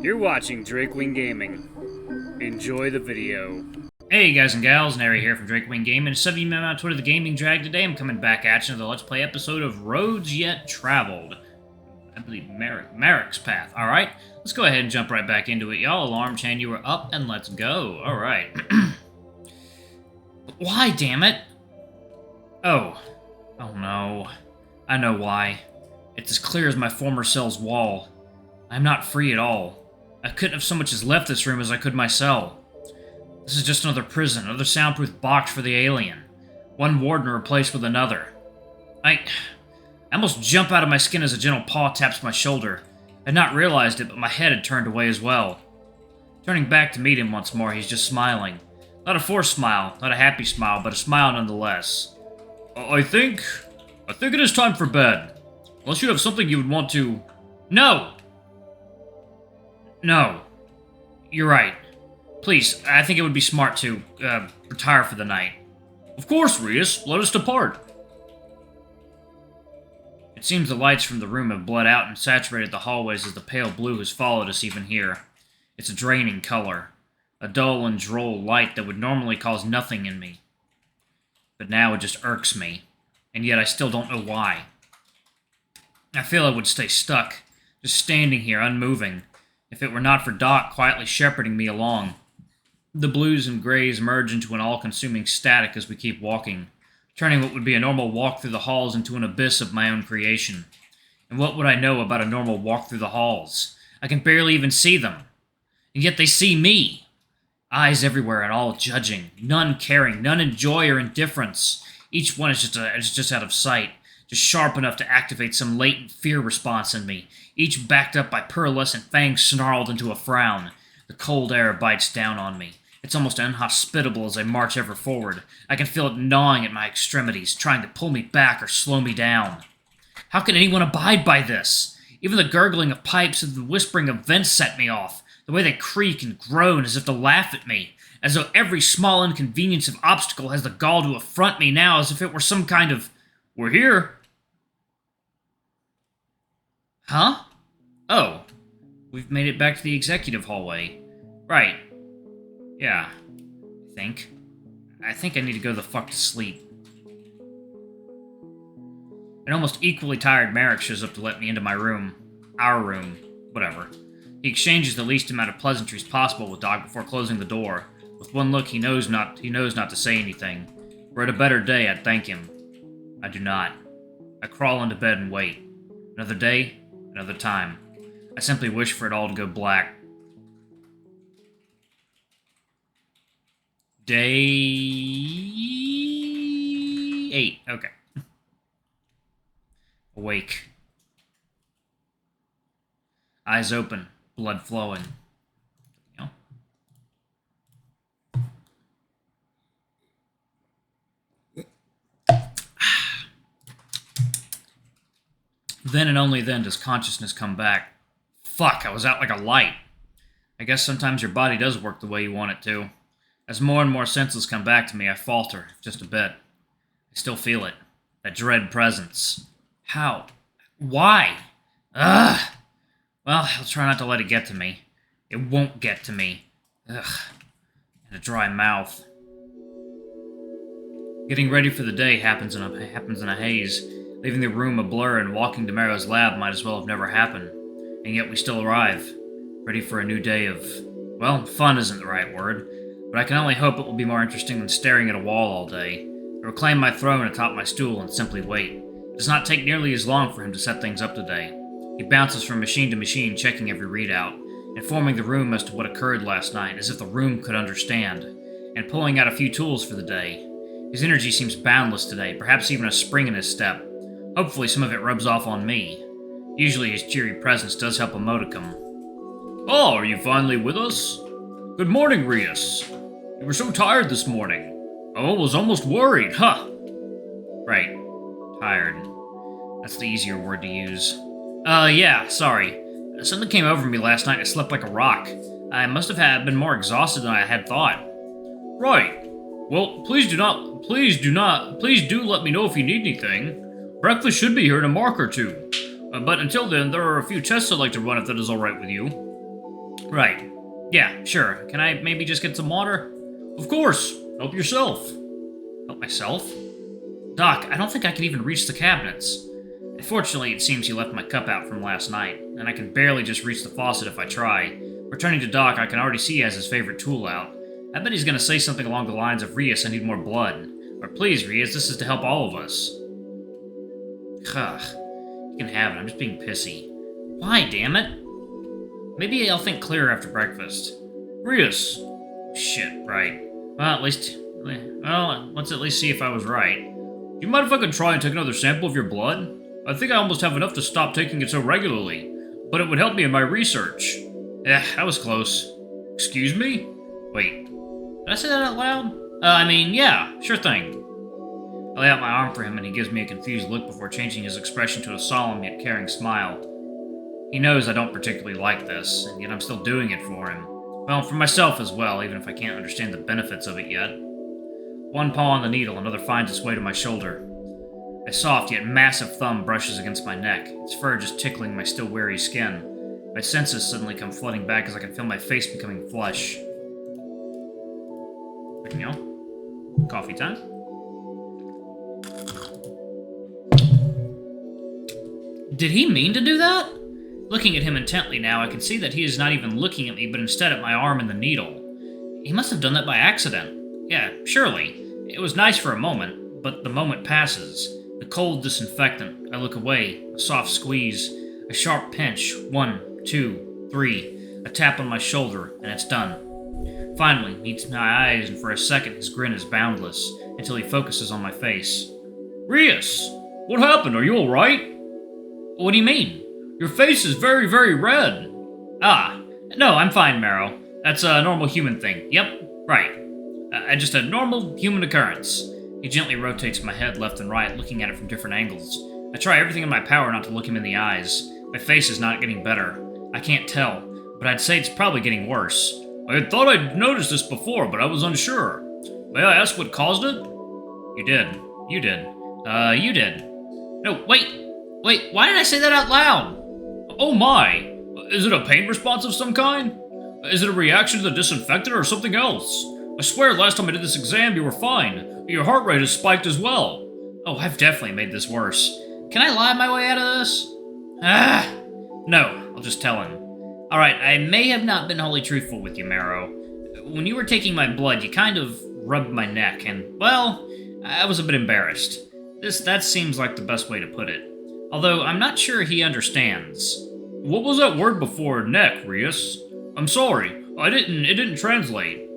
You're watching Drakewing Gaming. Enjoy the video. Hey guys and gals, Nary here from Drakewing Gaming. Instead of you on Twitter, the Gaming Drag, today I'm coming back at you with a Let's Play episode of Roads Yet Traveled. I believe Merrick's Path. Alright, let's go ahead and jump right back into it, y'all. Alarm chain, you are up, and let's go. Alright. Why, damn it? Oh no. I know why. It's as clear as my former cell's wall. I'm not free at all. I couldn't have so much as left this room as I could my cell. This is just another prison, another soundproof box for the alien. One warden replaced with another. I almost jump out of my skin as a gentle paw taps my shoulder. I had not realized it, but my head had turned away as well. Turning back to meet him once more, he's just smiling. Not a forced smile, not a happy smile, but a smile nonetheless. I think it is time for bed. Unless you have something you would want to... No! No. You're right. Please, I think it would be smart to, retire for the night. Of course, Rias. Let us depart. It seems the lights from the room have bled out and saturated the hallways as the pale blue has followed us even here. It's a draining color. A dull and droll light that would normally cause nothing in me. But now it just irks me. And yet I still don't know why. I feel I would stay stuck, just standing here, unmoving, if it were not for Doc quietly shepherding me along. The blues and grays merge into an all-consuming static as we keep walking, turning what would be a normal walk through the halls into an abyss of my own creation. And what would I know about a normal walk through the halls? I can barely even see them. And yet they see me. Eyes everywhere and all judging, none caring, none in joy or indifference. Each one is just out of sight, just sharp enough to activate some latent fear response in me, each backed up by pearlescent fangs snarled into a frown. The cold air bites down on me. It's almost inhospitable as I march ever forward. I can feel it gnawing at my extremities, trying to pull me back or slow me down. How can anyone abide by this? Even the gurgling of pipes and the whispering of vents set me off. The way they creak and groan as if to laugh at me. As though every small inconvenience of obstacle has the gall to affront me now as if it were some kind of, "We're here." Huh? Oh. We've made it back to the executive hallway. Right. Yeah. I think I need to go the fuck to sleep. An almost equally tired Merrick shows up to let me into my room. Our room. Whatever. He exchanges the least amount of pleasantries possible with Doc before closing the door. With one look, he knows not to say anything. Were it a better day, I'd thank him. I do not. I crawl into bed and wait. Another day, another time. I simply wish for it all to go black. Day 8. Okay. Awake. Eyes open. Blood flowing. You know? Then and only then does consciousness come back. Fuck, I was out like a light. I guess sometimes your body does work the way you want it to. As more and more senses come back to me, I falter, just a bit. I still feel it. That dread presence. How? Why? Ugh! Well, I'll try not to let it get to me. It won't get to me. Ugh. And a dry mouth. Getting ready for the day happens in a haze. Leaving the room a blur and walking to Marrow's lab might as well have never happened. And yet we still arrive. Ready for a new day of... well, fun isn't the right word. But I can only hope it will be more interesting than staring at a wall all day. I reclaim my throne atop my stool and simply wait. It does not take nearly as long for him to set things up today. He bounces from machine to machine, checking every readout, informing the room as to what occurred last night, as if the room could understand, and pulling out a few tools for the day. His energy seems boundless today, perhaps even a spring in his step. Hopefully some of it rubs off on me. Usually his cheery presence does help a modicum. Oh, are you finally with us? Good morning, Rias. You were so tired this morning. I was almost worried, huh? Right. Tired. That's the easier word to use. Yeah, sorry. Something came over me last night and I slept like a rock. I must have been more exhausted than I had thought. Right. Well, please do let me know if you need anything. Breakfast should be here in a mark or two. But until then, there are a few tests I'd like to run if that is alright with you. Right. Yeah, sure. Can I maybe just get some water? Of course. Help yourself. Help myself? Doc, I don't think I can even reach the cabinets. Fortunately, it seems he left my cup out from last night, and I can barely just reach the faucet if I try. Returning to Doc, I can already see he has his favorite tool out. I bet he's gonna say something along the lines of, Rias, I need more blood. Or please, Rias, this is to help all of us. Ugh. You can have it, I'm just being pissy. Why, damn it? Maybe I'll think clearer after breakfast. Rias! Shit, right. Well, let's at least see if I was right. Do you mind if I could try and take another sample of your blood? I think I almost have enough to stop taking it so regularly, but it would help me in my research. I was close. Excuse me? Wait, did I say that out loud? Yeah, sure thing. I lay out my arm for him and he gives me a confused look before changing his expression to a solemn yet caring smile. He knows I don't particularly like this, and yet I'm still doing it for him. Well, for myself as well, even if I can't understand the benefits of it yet. One paw on the needle, another finds its way to my shoulder. A soft yet massive thumb brushes against my neck, its fur just tickling my still weary skin. My senses suddenly come flooding back as I can feel my face becoming flush. Quick meal. Coffee time. Did he mean to do that? Looking at him intently now, I can see that he is not even looking at me, but instead at my arm and the needle. He must have done that by accident. Yeah, surely. It was nice for a moment, but the moment passes. The cold disinfectant. I look away. A soft squeeze. A sharp pinch. 1, 2, 3. A tap on my shoulder, and it's done. Finally, meets my eyes, and for a second his grin is boundless, until he focuses on my face. Rias! What happened? Are you alright? What do you mean? Your face is very, very red. Ah, no, I'm fine, Marrow. That's a normal human thing. Yep, right. Just a normal human occurrence. He gently rotates my head left and right, looking at it from different angles. I try everything in my power not to look him in the eyes. My face is not getting better. I can't tell, but I'd say it's probably getting worse. I had thought I'd noticed this before, but I was unsure. May I ask what caused it? You did. You did. You did. No, wait, why did I say that out loud? Oh my! Is it a pain response of some kind? Is it a reaction to the disinfectant or something else? I swear last time I did this exam you were fine. Your heart rate has spiked as well. Oh, I've definitely made this worse. Can I lie my way out of this? No, I'll just tell him. Alright, I may have not been wholly truthful with you, Marrow. When you were taking my blood, you kind of rubbed my neck, and, well, I was a bit embarrassed. That seems like the best way to put it. Although, I'm not sure he understands. What was that word before neck, Rias? I'm sorry, it didn't translate.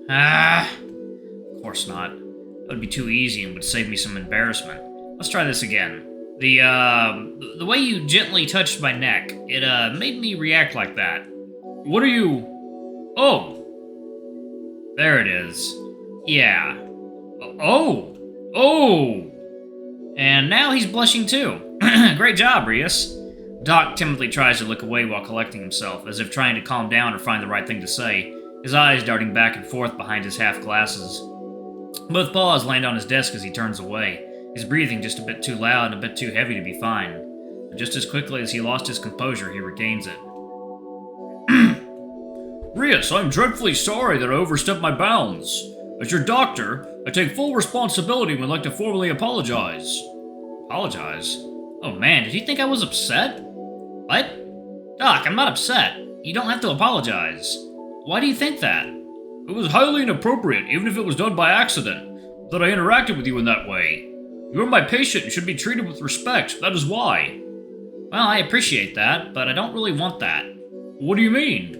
Of course not. That would be too easy and would save me some embarrassment. Let's try this again. The way you gently touched my neck, it, made me react like that. What are you... Oh! There it is. Yeah. Oh! And now he's blushing too. Great job, Rias. Doc timidly tries to look away while collecting himself, as if trying to calm down or find the right thing to say, his eyes darting back and forth behind his half glasses. Both paws land on his desk as he turns away, his breathing just a bit too loud and a bit too heavy to be fine. And just as quickly as he lost his composure, he regains it. Rias, I'm dreadfully sorry that I overstepped my bounds. As your doctor, I take full responsibility and would like to formally apologize. Apologize? Oh man, did he think I was upset? What? Doc, I'm not upset. You don't have to apologize. Why do you think that? It was highly inappropriate, even if it was done by accident, that I interacted with you in that way. You're my patient and should be treated with respect, that is why. Well, I appreciate that, but I don't really want that. What do you mean?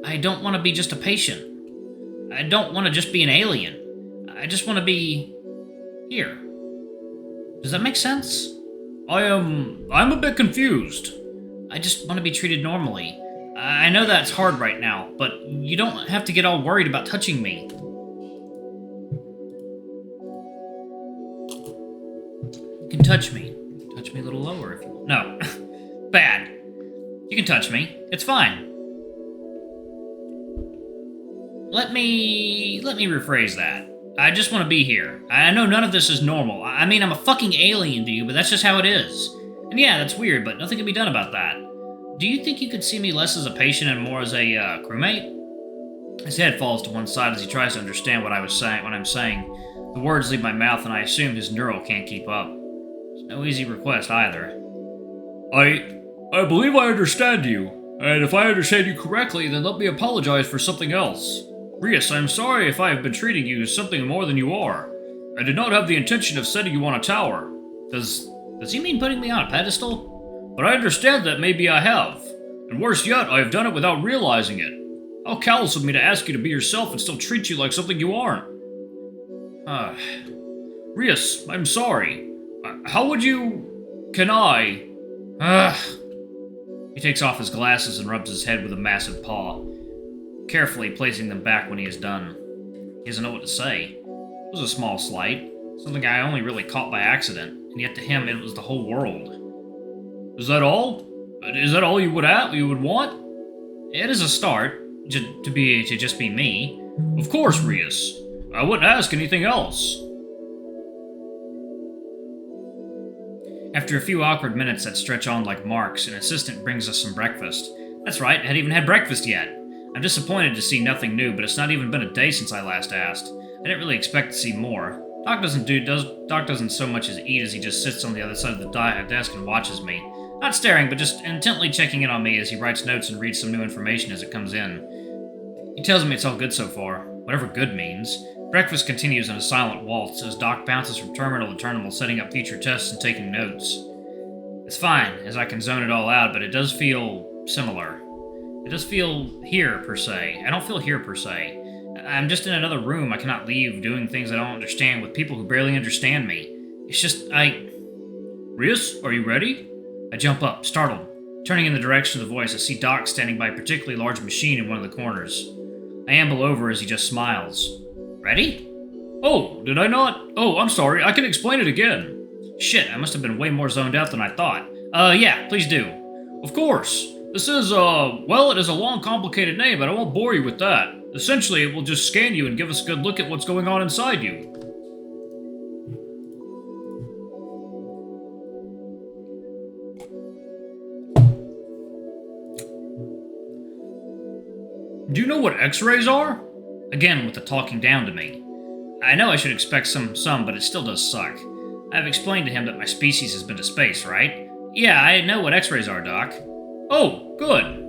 I don't want to be just a patient. I don't want to just be an alien. I just want to be... here. Does that make sense? I'm a bit confused. I just want to be treated normally. I know that's hard right now, but you don't have to get all worried about touching me. You can touch me. You can touch me a little lower if you want. No. Bad. You can touch me. It's fine. Let me rephrase that. I just want to be here. I know none of this is normal. I mean, I'm a fucking alien to you, but that's just how it is. And yeah, that's weird, but nothing can be done about that. Do do you think you could see me less as a patient and more as a crewmate? His head falls to one side as he tries to understand what I'm saying. The words leave my mouth, and I assume his neural can't keep up. It's no easy request either. I believe I understand you, and if I understand you correctly, then let me apologize for something else. Rias, I'm sorry if I have been treating you as something more than you are. I did not have the intention of setting you on a tower. Does he mean putting me on a pedestal? But I understand that maybe I have. And worse yet, I have done it without realizing it. How callous of me to ask you to be yourself and still treat you like something you aren't. Rias, I'm sorry. How would you... Can I... He takes off his glasses and rubs his head with a massive paw, carefully placing them back when he is done. He doesn't know what to say. It was a small slight, something I only really caught by accident, and yet to him it was the whole world. Is that all? Is that all you would want? It is a start, to just be me. Of course, Rias. I wouldn't ask anything else. After a few awkward minutes that stretch on like marks, an assistant brings us some breakfast. That's right, I hadn't even had breakfast yet. I'm disappointed to see nothing new, but it's not even been a day since I last asked. I didn't really expect to see more. Doc doesn't so much as eat as he just sits on the other side of the desk and watches me. Not staring, but just intently checking in on me as he writes notes and reads some new information as it comes in. He tells me it's all good so far, whatever good means. Breakfast continues in a silent waltz as Doc bounces from terminal to terminal, setting up future tests and taking notes. It's fine, as I can zone it all out, but it does feel similar. It does feel here, per se. I don't feel here, per se. I'm just in another room I cannot leave, doing things I don't understand with people who barely understand me. It's just, Rias, are you ready? I jump up, startled. Turning in the direction of the voice, I see Doc standing by a particularly large machine in one of the corners. I amble over as he just smiles. Ready? Oh, did I not? Oh, I'm sorry, I can explain it again. Shit, I must have been way more zoned out than I thought. Yeah, please do. Of course. This is, well, it is a long, complicated name, but I won't bore you with that. Essentially, it will just scan you and give us a good look at what's going on inside you. Do you know what X-rays are? Again, with the talking down to me. I know I should expect some, but it still does suck. I've explained to him that my species has been to space, right? Yeah, I know what X-rays are, Doc. Oh, good.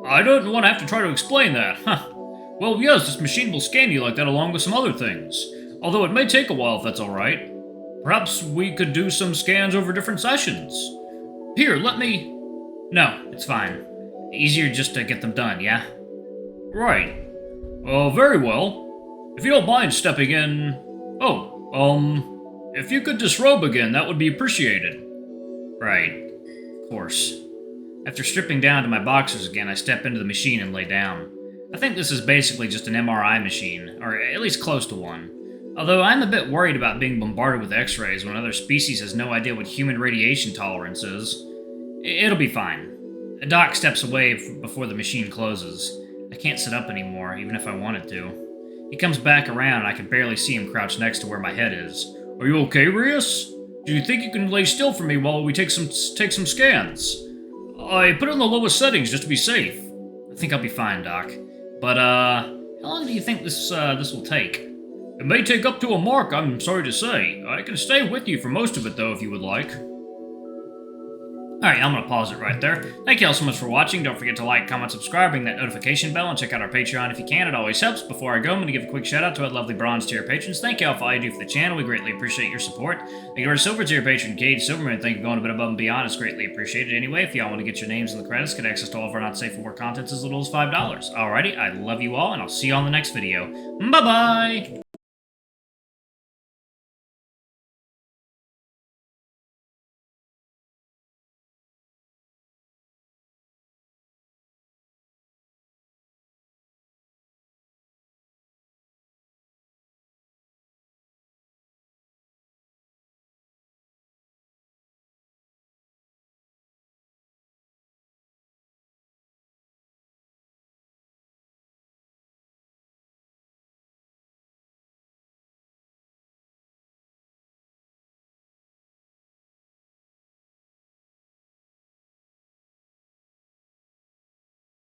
I don't want to have to try to explain that, huh? Well, yes, this machine will scan you like that along with some other things. Although it may take a while if that's alright. Perhaps we could do some scans over different sessions. Here, let me... No, it's fine. Easier just to get them done, yeah? Right. Very well. If you don't mind stepping in... if you could disrobe again, that would be appreciated. Right. Of course. After stripping down to my boxers again, I step into the machine and lay down. I think this is basically just an MRI machine, or at least close to one. Although I'm a bit worried about being bombarded with X-rays when another species has no idea what human radiation tolerance is. It'll be fine. A Doc steps away before the machine closes. I can't sit up anymore, even if I wanted to. He comes back around and I can barely see him crouched next to where my head is. Are you okay, Rias? Do you think you can lay still for me while we take some scans? I put it on the lowest settings just to be safe. I think I'll be fine, Doc. But, how long do you think this will take? It may take up to a mark, I'm sorry to say. I can stay with you for most of it, though, if you would like. Alright, I'm gonna pause it right there. Thank you all so much for watching. Don't forget to like, comment, subscribe, ring that notification bell, and check out our Patreon if you can. It always helps. Before I go, I'm gonna give a quick shout out to our lovely bronze tier patrons. Thank you all for all you do for the channel. We greatly appreciate your support. Thank you to our silver tier patron, Cage Silverman. Thank you for going a bit above and beyond. It's greatly appreciated. Anyway, if y'all want to get your names in the credits, get access to all of our not safe for work contents as little as $5. Alrighty, I love you all, and I'll see you on the next video. Bye-bye!